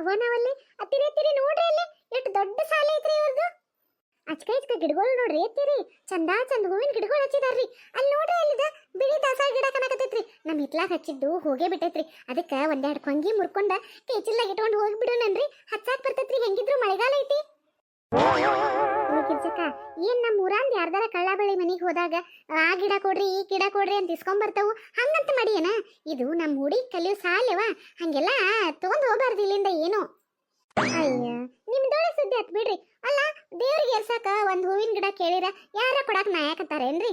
ಅವ್ವ ನಾವಲ್ಲಿ ಹತ್ತಿರಿ ಹತ್ತಿರಿ ನೋಡ್ರಿ ಅಲ್ಲಿ ಎಷ್ಟು ದೊಡ್ಡ ಸಾಲೆ ಐತ್ರಿ ಇವ್ರದ್ದು. ಅಚ್ಕ ಗಿಡಗಳು ನೋಡ್ರಿ ಎತ್ತಿರಿ, ಚಂದ ಚಂದ ಹೂವಿನ ಗಿಡಗಳು ಹಚ್ಚಿದಾರ್ರಿ. ಅಲ್ಲಿ ನೋಡ್ರಿ ಅಲ್ಲಿದ ಬಿಳಿ ದಾಸಾಳ ಗಿಡ ಕನಕತೈತ್ರಿ. ನಮ್ಮ ಹಿತ್ಲಾಗ ಹಚ್ಚಿದ್ದು ಹೋಗೇ ಬಿಟ್ಟೈತ್ರಿ. ಅದಕ್ಕೆ ಒಂದೆರಡು ಕೊಂಗಿ ಮುರ್ಕೊಂಡ ಕೇಚಿಲ್ಲಾಗ ಇಟ್ಕೊಂಡು ಹೋಗ್ಬಿಡೋಣನ್ರಿ. ಹಚ್ಚಾಕ್ ಬರ್ತೈತ್ರಿ, ಹೆಂಗಿದ್ರು ಮಳೆಗಾಲ ಐತಿ. ಕಿರ್ಚಕ್ಕ ಏನ್ ನಮ್ಮ ಊರಾಂದ್ ಯಾರ್ದಾರ ಕಳ್ಳ ಬಳಿ ಮನಿಗೆ ಹೋದಾಗ ಆ ಗಿಡ ಕೊಡ್ರಿ ಈ ಗಿಡ ಕೊಡ್ರಿ ಅಂತ ಇಸ್ಕೊಂಡ್ ಬರ್ತಾವು, ಹಂಗಂತ ಮಾಡಿಯೇನ? ಇದು ನಮ್ಮ ಹುಡುಗಿ ಕಲಿಯೋ ಸಾಲವ, ಹಂಗೆಲ್ಲ ತಗೊಂಡ್ ಹೋಗ್ಬಾರ್ದು ಇಲ್ಲಿಂದ ಏನು. ಅಯ್ಯ ನಿಮ್ದೊಳೆ ಸುದ್ದಿ ಹತ್ ಬಿಡ್ರಿ. ಅಲ್ಲ ದೇವ್ರಿಗೆ ಎರ್ಸಾಕ ಒಂದ್ ಹೂವಿನ ಗಿಡ ಕೇಳಿರ ಯಾರ ಕೊಡಾಕ್ ನಾಯಕತ್ತಾರೇನ್ರಿ?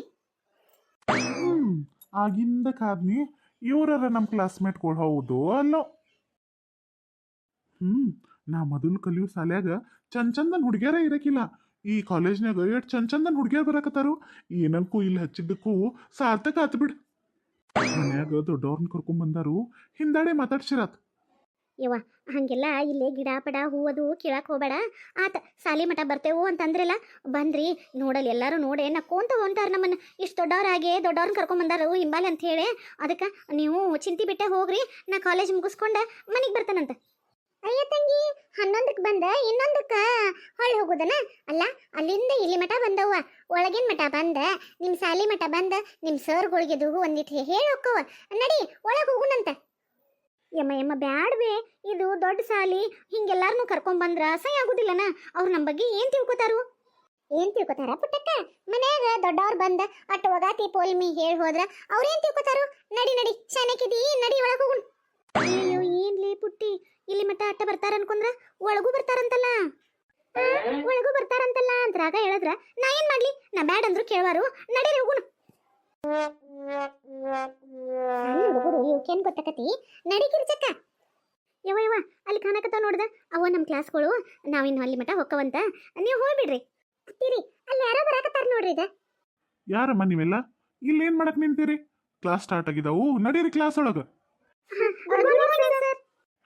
ಆಗಿಂದ ಕಾದ್ನಿ ಇವರ ನಮ್ಮ ಕ್ಲಾಸ್ಮೇಟ್ಗಳು ಹೌದು ಅಲ್ಲೋ. ನಾ ಮೊದಲು ಕಲಿಯೋ ಸಾಲ್ಯಾಗ ಚಂದನ್ ಹುಡುಗ್ಯಾರ ಇರಕಿಲ್ಲ. ಈ ಕಾಲೇಜ್ನಾಗ ಎಷ್ಟು ಚಂದನ್ ಹುಡುಗ್ಯಾರ ಬರಾಕತ್ತಾರು. ಏನನ್ಕೂ ಇಲ್ಲಿ ಹಚ್ಚಿದ್ದಕ್ಕೂ ಸಾರ್ಥಕ ಆತ್ ಬಿಡ್. ಮನ್ಯಾಗ ದೊಡ್ಡವ್ರನ್ನ ಕರ್ಕೊಂಡ್ ಬಂದಾರು, ಹಿಂದಾಡೆ ಮಾತಾಡ್ಸಿರಾತ್. ಯವ್ವ ಹಂಗೆಲ್ಲ ಇಲ್ಲೇ ಗಿಡ ಪಡ ಹೂವದು ಕೀಳಕ್ ಹೋಗ್ಬೇಡ. ಆತ ಸಾಲಿ ಮಠ ಬರ್ತೇವು ಅಂತಂದ್ರಲ್ಲ, ಬಂದ್ರಿ ನೋಡಲ್ ಎಲ್ಲಾರು ನೋಡೆ ನಕ್ಕೊಂತ ಹೊಂಟಾರ. ನಮ್ಮನ್ನ ಇಷ್ಟು ದೊಡ್ಡವ್ರನ್ನ ಕರ್ಕೊಂಡ್ ಬಂದಾರು ಹಿಂಬಾಲೆ ಅಂತ ಹೇಳಿ. ಅದಕ್ಕೆ ನೀವು ಚಿಂತಿ ಬಿಟ್ಟೆ ಹೋಗ್ರಿ, ನಾ ಕಾಲೇಜ್ ಮುಗಿಸ್ಕೊಂಡ ಮನಿಗೆ ಬರ್ತಾನಂತ. ಅಯ್ಯ ತಂಗಿ 11ಕ್ಕೆ ಬಂದ ಇನ್ನೊಂದಕ್ಕ ಹೊಳ್ಳಿ ಹೋಗುದನ? ಅಲ್ಲ ಅಲ್ಲಿಂದ ಇಲ್ಲಿ ಮಠ ಬಂದವ, ಒಳಗಿನ ಮಠ ಬಂದ, ನಿಮ್ ಸಾಲಿ ಮಠ ಬಂದ, ನಿಮ್ ಸರ್ಗಳಿಗೆದು ಒಂದಿಟ್ಟು ಹೇಳಿ ಹೋಕ್ಕವ. ನಡಿ ಒಳಗೆ ಹೋಗುನಂತ. ಯಮ್ಮ ಬ್ಯಾಡ್ವೆ, ಇದು ದೊಡ್ಡ ಸಾಲಿ, ಹಿಂಗೆಲ್ಲಾರನು ಕರ್ಕೊಂಡ್ ಬಂದ್ರ ಅಸಹ್ಯ ಆಗುದಿಲ್ಲನ? ಅವ್ರು ನಮ್ಮ ಬಗ್ಗೆ ಏನ್ ತಿಳ್ಕೊತಾರು? ಏನ್ ತಿಳ್ಕೊತಾರ ಪುಟ್ಟಕ್ಕ? ಮನ್ಯಾಗ ದೊಡ್ಡವ್ರು ಬಂದ ಅಟ್ ಒಗಾತಿ ಪೋಲ್ಮಿ ಹೇಳಿ ಹೋದ್ರ ಅವ್ರೇನ್ ತಿಳ್ಕೊತಾರು? ನಡಿ ನಡಿ ಶಾನಕಿದಿ, ನಡಿ ಒಳಗೆ ಹೋಗುನ್. ಅಯ್ಯೋ ಏನ್ಲಿ ಪುಟ್ಟಿ, ಇಲ್ಲಿ ಮಠ ಅಟ್ಟ ಬರ್ತಾರ ಅನ್ಕೊಂಡ್ರ ಒಳಗೂ ಬರ್ತಾರಂತಲ್ಲ. ಒಳಗೂ ಬರ್ತಾರಂತಲ್ಲ ಅಂತ್ರಾಗ ಹೇಳಿದ್ರ ನಾ ಏನ್ ಮಾಡ್ಲಿ? ನಾ ಬ್ಯಾಡ್ ಅಂದ್ರು ಕೇಳುವಾರು. ನಡೀರಿ ಹೋಗುನು. ಹುಡುಗರು ಇವಕ್ಕೇನ್ ಗೊತ್ತಾಕತಿ? ನಡಿ ಕಿರ್ಚಕ್ಕ. ಯವ್ವ ಅಲ್ಲಿ ಕಾಣಕತ್ತಾವ ನೋಡ್ದ, ಅವ ನಮ್ಮ ಕ್ಲಾಸ್ಗಳು. ನಾವಿನ್ನು ಅಲ್ಲಿ ಮಠ ಹೊಕ್ಕವಂತ, ನೀವು ಹೋಗ್ಬಿಡ್ರಿ. ಹತ್ತೀರಿ ಅಲ್ಲಿ ಯಾರೋ ಬರಾಕತ್ತಾರ ನೋಡ್ರಿ. ಇದ ಯಾರಮ್ಮ ನೀವೆಲ್ಲ ಇಲ್ಲೇನ್ ಮಾಡಕ್ ನಿಂತೀರಿ? ಕ್ಲಾಸ್ ಸ್ಟಾರ್ಟ್ ಆಗಿದಾವು, ನಡೀರಿ ಕ್ಲಾಸ್ ಒಳಗ.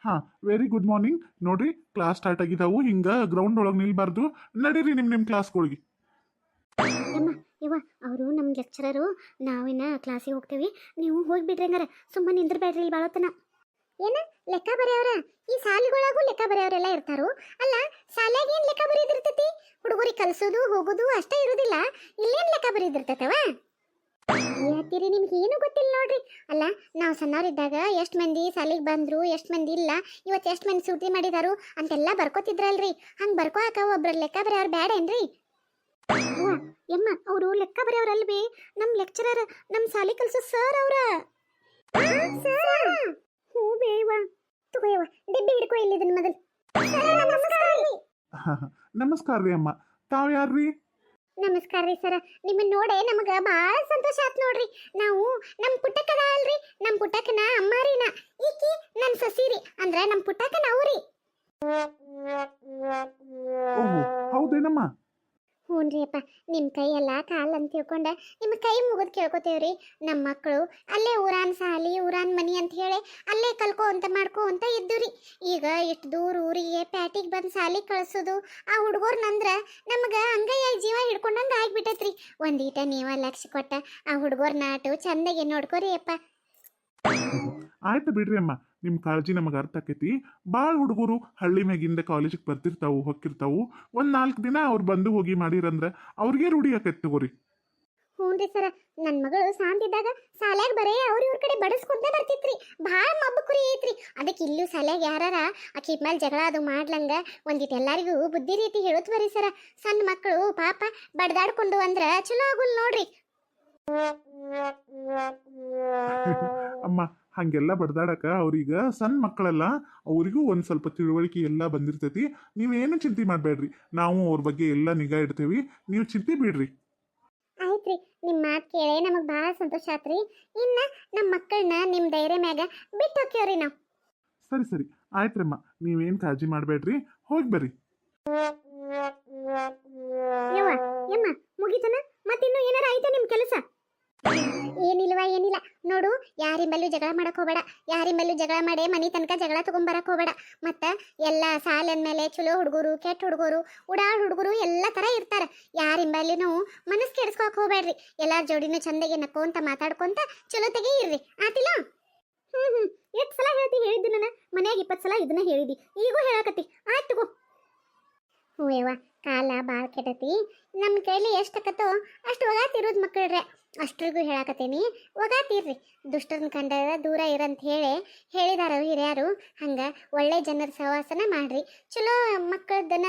ಹಾ ವೆರಿ ಗುಡ್ ಮಾರ್ನಿಂಗ್. ನೋಡ್ರಿ ಕ್ಲಾಸ್ ಸ್ಟಾರ್ಟ್ ಆಗಿದಾವು, ಹಿಂಗ ಗ್ರೌಂಡ್ ಒಳಗೆ ನಿಲ್ಬಾರ್ದು. ನಡೀರಿ ನಿಮ್ ಕ್ಲಾಸ್ಗಳಿಗೆ. ಯವ್ವ ಅವರು ನಮ್ಮ ಲೆಕ್ಚರರು, ನಾವಿನ್ನ ಕ್ಲಾಸಿಗೆ ಹೋಗ್ತೇವಿ, ನೀವು ಹೋಗ್ಬಿಡ್ರಿ. ಹಂಗಾರ ಸುಮ್ಮನೆ ನಿಂದ್ರಬೇಡ್ರಿ ಇಲ್ಲಿ ಬಾಳತನ. ಏನ ಲೆಕ್ಕ ಬರೆಯವ್ರ? ಈ ಸಾಲಿಗೊಳಗೂ ಲೆಕ್ಕ ಬರೆಯವ್ರೆಲ್ಲ ಇರ್ತಾರು. ಅಲ್ಲ ಶಾಲ್ಯಾಗ ಏನ್ ಲೆಕ್ಕ ಬರೆಯೋದಿರ್ತೈತಿ? ಹುಡುಗರಿಗೆ ಕಲ್ಸೋದು ಹೋಗೋದು ಅಷ್ಟೇ ಇರುದಿಲ್ಲ, ಇಲ್ಲೇನ್ ಲೆಕ್ಕ ಬರೆಯೋದಿರ್ತೈತವ? ಹೇಳ್ತೀರಿ ನಿಮ್ಗೆ ಏನು ಗೊತ್ತಿಲ್ಲ ನೋಡ್ರಿ. ಅಲ್ಲ ನಾವು ಸಣ್ಣವ್ರಿದ್ದಾಗ ಎಷ್ಟು ಮಂದಿ ಸಾಲಿಗೆ ಬಂದ್ರು, ಎಷ್ಟು ಮಂದಿ ಇಲ್ಲ, ಇವತ್ತು ಎಷ್ಟು ಮಂದಿ ಸೂಟಿ ಮಾಡಿದಾರು ಅಂತೆಲ್ಲ ಬರ್ಕೋತಿದ್ರಲ್ರಿ. ಹಂಗೆ ಬರ್ಕೋಕ ಒಬ್ರ ಲೆಕ್ಕ ಬರೆಯವ್ರು ಬ್ಯಾಡೇನ್ರಿ? ಯಮ್ಮ ಅವರು ಲೆಕ್ಕ ಬರೆಯವ್ರಲ್ವಿ, ನಮ್ಮ ಲೆಕ್ಚರರ್, ನಮ್ಮ ಸಾಲಿ ಕಲ್ಸೋ ಸರ್ ಅವ್ರ. ಹೂ ಬೇವ ತಗೋಯವ ಡಿಬ್ಬಿ ಹಿಡ್ಕೊ ಇಲ್ಲಿ ಇದನ್ನ ಮೊದಲು. ನಮಸ್ಕಾರ ರೀ ಅಮ್ಮ, ತಾವ್ ಯಾರ್ರಿ? ನಮಸ್ಕಾರ ರೀ ಸರ, ನಿಮ್ಮನ್ನ ನೋಡೆ ನಮಗ ಬಹಳ ಸಂತೋಷ ಆತ್ ನೋಡ್ರಿ. ನಾವು ನಮ್ಮ ಪುಟ್ಟಕ್ಕನ ಅಲ್ರಿ, ನಮ್ಮ ಪುಟ್ಟಕ್ಕನ ಅಮ್ಮಾರಿನ, ಈಕಿ ನನ್ನ ಸೊಸಿರಿ, ಅಂದ್ರ ನಮ್ಮ ಪುಟ್ಟಕ್ಕನ ಅವ್ರಿ. ಹೌದೇನಮ್ಮ? ಹ್ಞೂನ್ರಿ ಅಪ್ಪ, ನಿಮ್ಮ ಕೈ ಎಲ್ಲ ಕಾಲ್ ಅಂತ ತಿಳ್ಕೊಂಡ ನಿಮ್ಮ ಕೈ ಮುಗಿದು ಕೇಳ್ಕೊತೇವ್ರಿ. ನಮ್ಮ ಮಕ್ಕಳು ಅಲ್ಲೇ ಊರಾನ್ ಸಾಲಿ ಊರಾನ್ ಮನಿ ಅಂತ ಹೇಳಿ ಅಲ್ಲೇ ಕಲ್ಕೊ ಅಂತ ಮಾಡ್ಕೊ ಅಂತ ಇದ್ದು. ಈಗ ಇಷ್ಟು ದೂರ ಊರಿಗೆ ಪ್ಯಾಟಿಗೆ ಬಂದು ಸಾಲಿ ಕಳ್ಸೋದು ಆ ಹುಡುಗರ್ನಂದ್ರ ನಮ್ಗೆ ಅಂಗೈಯಾಗಿ ಜೀವ ಹಿಡ್ಕೊಂಡಂಗೆ ಆಗ್ಬಿಟ್ಟೈತ್ರಿ. ಒಂದೀಟ ನೀವ ಲಕ್ಷ ಕೊಟ್ಟ ಆ ಹುಡುಗರ್ನ ಆಟು ಚಂದಾಗೆ ನೋಡ್ಕೋರಿ ಅಪ್ಪ. ಆಯ್ತು ಬಿಡ್ರಿ ಅಮ್ಮ, ನಿಮ್ ಕಾಳಜಿ ನಮಗ ಅರ್ಥ ಆಕೈತಿ. ಭಾಳ ಹುಡುಗರು ಹಳ್ಳಿ ಮ್ಯಾಗಿಂದ ಕಾಲೇಜಿಗೆ ಬರ್ತಿರ್ತಾವು ಹೊಕ್ಕಿರ್ತಾವು. ಒಂದ್ 4 ದಿನ ಅವ್ರು ಬಂದು ಹೋಗಿ ಮಾಡಿರಂದ್ರ ಅವ್ರಿಗೆ ರೂಢಿ ಆಕೈತಿ ತಗೋರಿ. ಹ್ಞೂನ್ರಿ ಸರ, ನನ್ನ ಮಗಳು ಶಾಂತಿದ್ದಾಗ ಸಾಲ್ಯಾಗ ಬರೇ ಅವ್ರ ಇವ್ರ ಕಡೆ ಬಡಸ್ಕೊಂತ ಬರ್ತಿತ್ರಿ. ಭಾಳ ಮಬ್ಬ ಕುರಿ ಐತ್ರಿ. ಅದಕ್ಕೆ ಇಲ್ಲೂ ಸಾಲ್ಯಾಗ ಯಾರಾರ ಆಕಿ ಮೇಲೆ ಜಗಳ ಅದು ಮಾಡ್ಲಂಗ ಒಂದಿಟ್ಟು ಎಲ್ಲರಿಗೂ ಬುದ್ಧಿ ರೀತಿ ಹೇಳುತ್ತ ಬರ್ರಿ ಸರ. ಸಣ್ಣ ಮಕ್ಕಳು ಪಾಪ ಬಡ್ದಾಡ್ಕೊಂಡು ಅಂದ್ರ ಚಲೋ ಆಗುಲ್ ನೋಡ್ರಿ. ಅಮ್ಮ ಹಂಗೆಲ್ಲ ಬಡ್ದಾಡಕ ಅವ್ರೀಗ ಸಣ್ಣ ಮಕ್ಕಳಲ್ಲ, ಅವ್ರಿಗೂ ಒಂದ್ ಸ್ವಲ್ಪ ತಿಳುವಳಿಕೆ ಎಲ್ಲ ಬಂದಿರ್ತೈತಿ. ನೀವೇನು ಚಿಂತೆ ಮಾಡ್ಬೇಡ್ರಿ, ನಾವು ಅವ್ರ ಬಗ್ಗೆ ಎಲ್ಲ ನಿಗಾ ಇಡ್ತೇವಿ, ನೀವು ಚಿಂತೆ ಬಿಡ್ರಿ. ಆಯ್ತ್ರಿ, ನಿಮ್ಮ ಮಾತು ಕೇಳಿ ನಮಗೆ ಭಾಳ ಸಂತೋಷ ಆತ್ರಿ. ಇನ್ನ ನಮ್ಮ ಮಕ್ಕಳನ್ನ ನಿಮ್ಮ ಧೈರ್ಯ ಮ್ಯಾಗ ಬಿಟ್ಟು ಹೋಗ್ಯವ್ರಿ ನಾವು. ಸರಿ ಆಯ್ತ್ರಮ್ಮ, ನೀವೇನ್ ಕಾಳಜಿ ಮಾಡ್ಬೇಡ್ರಿ, ಹೋಗಿ ಬರ್ರಿ. ಯಮ್ಮ ಮುಗಿತನ? ಮತ್ತಿನ್ನು ಏನಾರ ಆಯ್ತಾ ನಿಮ್ ಕೆಲಸ? ಏನಿಲ್ಲ ನೋಡು, ಯಾರಿಂಬಲ್ಲೂ ಜಗಳ ಮಾಡಕ್ ಹೋಗ್ಬೇಡ. ಯಾರಿಂಬಲ್ಲೂ ಜಗಳ ಮಾಡಿ ಮನಿ ತನಕ ಜಗಳ ತಗೊಂಬರಕ್ ಹೋಗ್ಬೇಡ. ಮತ್ತ ಎಲ್ಲ ಸಾಲಂದ್ಮೇಲೆ ಚಲೋ ಹುಡುಗರು ಕೆಟ್ಟ ಹುಡುಗರು ಉಡಾಳ್ ಹುಡುಗರು ಎಲ್ಲ ತರ ಇರ್ತಾರ. ಯಾರಿಂಬಲ್ಲಿನೂ ಮನಸ್ ಕೆಡ್ಸ್ಕೊಕ್ ಹೋಗ್ಬೇಡ್ರಿ. ಎಲ್ಲಾರ ಜೋಡಿನೂ ಚಂದಗೆ ನಕ್ಕೊಂತ ಮಾತಾಡ್ಕೊಂತ ಚಲೋ ತೆಗಿ ಇರ್ರಿ, ಆತಿಲ್ಲ? ಎಷ್ಟು ಸಲ ಹೇಳ್ತಿ ಹೇಳಿದ್ದು ನಾನು ಮನ್ಯಾಗ 20 ಸಲ ಇದನ್ನ ಹೇಳಿದಿ ಈಗೂ ಹೇಳಾಕತ್ತಿ ಆಯ್ತು ತಗೋ. ಹ್ಞೂ ಯವ್ವ ಕಾಲ ಭಾಳ ಕೆಟ್ಟತಿ. ನಮ್ಮ ಕೈಲಿ ಎಷ್ಟಕ್ಕತ್ತೋ ಅಷ್ಟು ಒಗಾತಿರೋದು ಮಕ್ಕಳ್ರೆ. ಅಷ್ಟ್ರಿಗೂ ಹೇಳಾಕತ್ತೀನಿ ಒಗಾತೀರ್ರಿ. ದುಷ್ಟರನ್ನ ಕಂಡ ದೂರ ಇರಂತ ಹೇಳಿದಾರ ಹಿರಿಯರು. ಹಂಗೆ ಒಳ್ಳೆ ಜನರ ಸಹವಾಸನ ಮಾಡ್ರಿ. ಚಲೋ ಮಕ್ಕಳದನ್ನ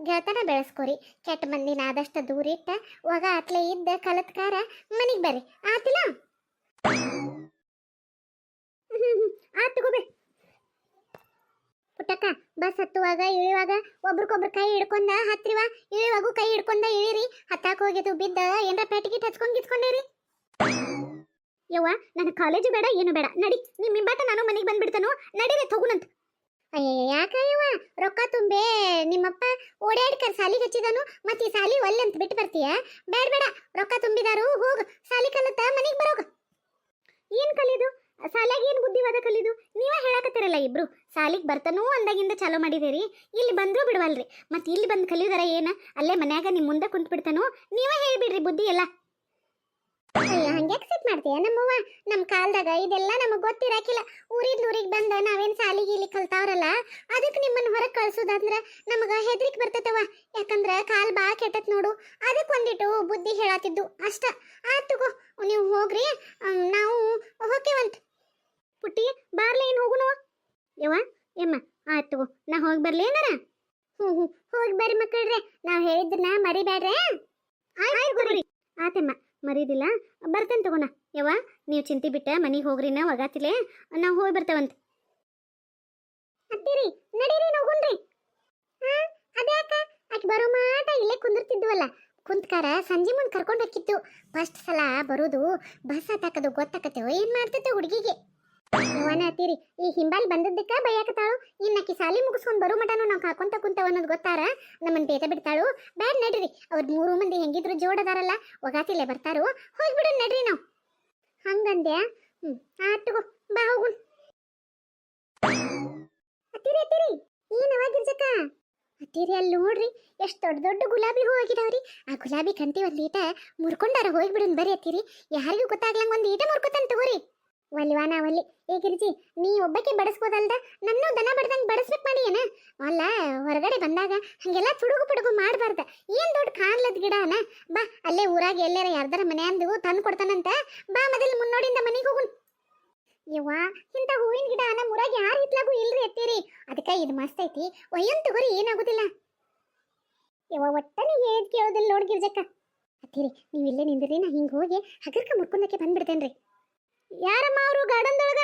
ಗೆಳತನ ಬೆಳೆಸ್ಕೊರಿ. ಕೆಟ್ಟ ಮಂದಿನ ಆದಷ್ಟು ದೂರ ಇಟ್ಟ ಒಗ ಅತ್ಲೆ ಇದ್ದ ಕಲತ್ಕಾರ ಮನೆಗೆ ಬರ್ರಿ ಆತಿಲ್ಲ. ಆತ್ ತಗೋಬೇ. ಪುಟ್ಟಕ್ಕ ಬಸ್ ಹತ್ತುವಾಗ ಇಳಿಯುವಾಗ ಒಬ್ರಿಗೊಬ್ರು ಕೈ ಹಿಡ್ಕೊಂಡ ಹತ್ರಿವ, ಇಳಿಯುವಾಗೂ ಕೈ ಹಿಡ್ಕೊಂಡ ಇಳಿರಿ. ಹತ್ತಾಕ ಹೋಗಿದ್ದು ಬಿದ್ದ ಏನ್ರ ಪೆಟ್ಟಿಗೆ ಹಚ್ಕೊಂಡ್ ಯವ್ವ ನನ್ನ ಕಾಲೇಜು ಬೇಡ ಏನು ಬೇಡ, ನಡಿ ನಿಮ್ಮ ಹಿಂಬಾಟ ನಾನು ಮನೆಗೆ ಬಂದ್ಬಿಡ್ತಾನು. ನಡೀರಿ ತಗುನಂತ. ಅಯ್ಯಯ್ಯ ಯಾಕಯ್ಯವ ರೊಕ್ಕ ತುಂಬೆ ನಿಮ್ಮಪ್ಪ ಓಡಾಡ್ಕರ್ ಸಾಲಿಗೆ ಹಚ್ಚಿದನು. ಮತ್ತೆ ಈ ಸಾಲಿ ಒಲ್ಲೆ ಅಂತ ಬಿಟ್ಟು ಬರ್ತೀಯ? ಬೇಡ ಬೇಡ, ರೊಕ್ಕ ತುಂಬಿದಾರು ಹೋಗು ಸಾಲಿ ಕಲತ್ತ ಮನೆಗೆ ಬರೋಗ. ಏನ್ ಕಲಿಯೋದು ಸಾಲಾಗ ಏನು ಬುದ್ಧಿವಾದ ಕಲಿದು ನೀವೇ ಹೇಳಕತ್ತಿರಲ್ಲ ಇಬ್ರು. ಸಾಲಿಗೆ ಬರ್ತಾನೂ ಅಂದಾಗಿಂದ ಚಾಲೋ ಮಾಡಿದೇರಿ, ಇಲ್ಲಿ ಬಂದ್ರೂ ಬಿಡವಲ್ರಿ. ಮತ್ತೆ ಇಲ್ಲಿ ಬಂದು ಕಲಿಯೋದರ ಏನ? ಅಲ್ಲೇ ಮನ್ಯಾಗ ನಿಮ್ಮ ಮುಂದೆ ಕುಂತ್ ಬಿಡ್ತಾನು. ನೀವೇ ಹೇಳಿಬಿಡ್ರಿ ಬುದ್ಧಿ ಎಲ್ಲ. ಅಯ್ಯ ಹಂಗ್ಯಾಕೆ ಸಿಟ್ ಮಾಡ್ತೀಯ ನಮ್ಮವ್ವ? ನಮ್ಮ ಕಾಲದಾಗ ಇದೆಲ್ಲ ನಮಗೆ ಗೊತ್ತಿರಾಕಿಲ್ಲ. ಊರಿಂದ ಊರಿಗೆ ಬಂದ ನಾವೇನು ಸಾಲಿಗೆ ಇಲ್ಲಿ ಕಲ್ತಾವ್ರಲ್ಲ, ಅದಕ್ಕೆ ನಿಮ್ಮನ್ನು ಹೊರಗೆ ಕಳ್ಸೋದಂದ್ರೆ ನಮಗೆ ಹೆದರಿಕೆ ಬರ್ತೈತವ. ಯಾಕಂದ್ರೆ ಕಾಲ್ ಭಾಳ ಕೆಟ್ಟತ್ ನೋಡು. ಅದಕ್ಕೆ ಒಂದಿಟ್ಟು ಬುದ್ಧಿ ಹೇಳತ್ತಿದ್ದು ಅಷ್ಟ. ಆತುಗೋ ನೀವು ಹೋಗ್ರಿ, ನಾವು ಹೋಗ್ತೇವಂತ. ಪುಟ್ಟಿ ಬಾರ್ಲೆ ಏನು ಹೋಗುನು ಯವ್ವ ಎಮ್ಮ. ಆಯ್ತು ತಗೋ ನಾ ಹೋಗಿ ಬರ್ಲಿ ಏನಾರ. ಹ್ಞೂ ಹೋಗಿ ಬರ್ರಿ ಮಕ್ಕಳ್ರೆ, ನಾವು ಹೇಳಿದ್ದನ್ನ ಮರಿಬೇಡ್ರೆ. ಆಯ್ತು ಬರ್ರಿ. ಆತಮ್ಮ ಮರೀದಿಲ್ಲ, ಬರ್ತೇನೆ ತಗೋಣ. ಯವ್ವ ನೀವು ಚಿಂತೆ ಬಿಟ್ಟ ಮನೆಗೆ ಹೋಗ್ರಿ, ನಾವು ಒಗಾತಿಲೆ ನಾವು ಹೋಗಿ ಬರ್ತೇವಂತ. ಅತ್ತೀರಿ ನಡೀರಿ ಹೋಗುಣ್ರಿ. ಅದ್ಯಾಕ ಆಕೆ ಬರೋ ಮಾಟ ಇಲ್ಲೇ ಕುಂದಿರ್ತಿದ್ವಲ್ಲ, ಕುಂತ್ಕಾರ ಸಂಜೆ ಮುಂದೆ ಕರ್ಕೊಂಡು ಹೋಗಿತ್ತು. ಫಸ್ಟ್ ಸಲ ಬರೋದು ಬಸ್ ಹತ್ತಾಕದು ಗೊತ್ತಾಕತ್ತೇವೋ ಏನು ಮಾಡ್ತೈತೆ ಹುಡುಗಿಗೆ. ಯವ್ವನ ಅತ್ತೀರಿ ಈ ಹಿಂಬಾಲ್ ಬಂದದ್ದಕ್ಕ ಬೈಯಾಕತ್ತಾಳು. ಇನ್ನಾಕಿ ಸಾಲಿ ಮುಗಿಸ್ಕೊಂಡು ಬರೋ ಮಟನು ನಾವು ಕಾಕೊಂತ ಕುಂತವ ಅನ್ನೋದು ಗೊತ್ತಾರ ನಮ್ಮನ್ನು ಬೇಟ ಬಿಡ್ತಾಳು. ಬ್ಯಾಡ್ ನಡ್ರಿ, ಅವ್ರ 3 ಮಂದಿ ಹೆಂಗಿದ್ರು ಜೋಡದಾರಲ್ಲ, ಒಗಾತಿಲೆ ಬರ್ತಾರು. ಹೋಗ್ಬಿಡು ನಡ್ರಿ ನಾವು. ಹಂಗಂದ್ಯಾ? ಆಟುಗೋ ಬಾ ಹೋಗುಣ. ಅತ್ತೀರಿ ಅತ್ತೀರಿ ಏನವ ಗಿರ್ಜಕ್ಕ? ಅತ್ತೀರಿ ಅಲ್ಲಿ ನೋಡ್ರಿ ಎಷ್ಟು ದೊಡ್ಡ ದೊಡ್ಡ ಗುಲಾಬಿ ಹೂ ಆಗಿದಾವ್ರಿ. ಆ ಗುಲಾಬಿ ಕಂತಿ ಒಂದು ಈಟ ಮುರ್ಕೊಂಡಾರ. ಹೋಗ್ಬಿಡುನ್ ಬರ್ರಿ ಅತ್ತೀರಿ, ಯಾರಿಗೂ ಗೊತ್ತಾಗ್ಲಂಗ ಒಂದು ಈಟ ಮುರ್ಕೊತಾನೆ ತಗೋರಿ. ಒಲ್ವಾನ ಒಲ್ಲಿ ಏ ಗಿರಿಜಿ, ನೀ ಒಬ್ಬಕ್ಕೆ ಬಡಿಸ್ಬೋದಲ್ದ ನನ್ನೂ ದನ ಬಡ್ದಂಗೆ ಬಡಿಸ್ಬೇಕು ಮಾಡಿ ಏನ? ಅಲ್ಲ ಹೊರಗಡೆ ಬಂದಾಗ ಹಂಗೆಲ್ಲ ಚುಡುಗು ಪುಡುಗು ಮಾಡಬಾರ್ದ. ಏನು ದೊಡ್ಡ ಕಾಣ್ಲದ ಗಿಡನ? ಬಾ ಅಲ್ಲೇ ಊರಾಗ ಎಲ್ಲಾರ ಯಾರ್ದಾರ ಮನೆಯಂದು ತಂದು ಕೊಡ್ತಾನಂತ. ಬಾ ಮೊದಲು ಮುನ್ನೋಡಿಂದ ಮನೆಗೆ ಹೋಗುನ್. ಯವ್ವ ಇಂಥ ಹೂವಿನ ಗಿಡ ನಮ್ಮ ಊರಾಗ ಯಾರು ಹಿತ್ಲಾಗೂ ಇಲ್ರಿ ಅತ್ತೀರಿ. ಅದಕ್ಕೆ ಇದು ಮಸ್ತ್ ಐತಿ, ಒಯ್ಯನ್ ತಗೋರಿ, ಏನಾಗೋದಿಲ್ಲ. ಯವ್ವ ಒಟ್ಟನೆ ಹೇಳಿದ್ ಕೇಳೋದಿಲ್ಲ ನೋಡಿ ಗಿರ್ಜಕ್ಕ. ಅತ್ತೀರಿ ನೀವು ಇಲ್ಲೇ ನಿಂದಿರಿ, ನಾ ಹಿಂಗೆ ಹೋಗಿ ಹಗರ್ಕ ಮುರ್ಕೊಂಡಕ್ಕೆ ಬಂದ್ಬಿಡ್ತೇನ್ರಿ. ಯಾರಮ್ಮ ಅವರು ಗಾರ್ಡನ್ದೊಳಗ?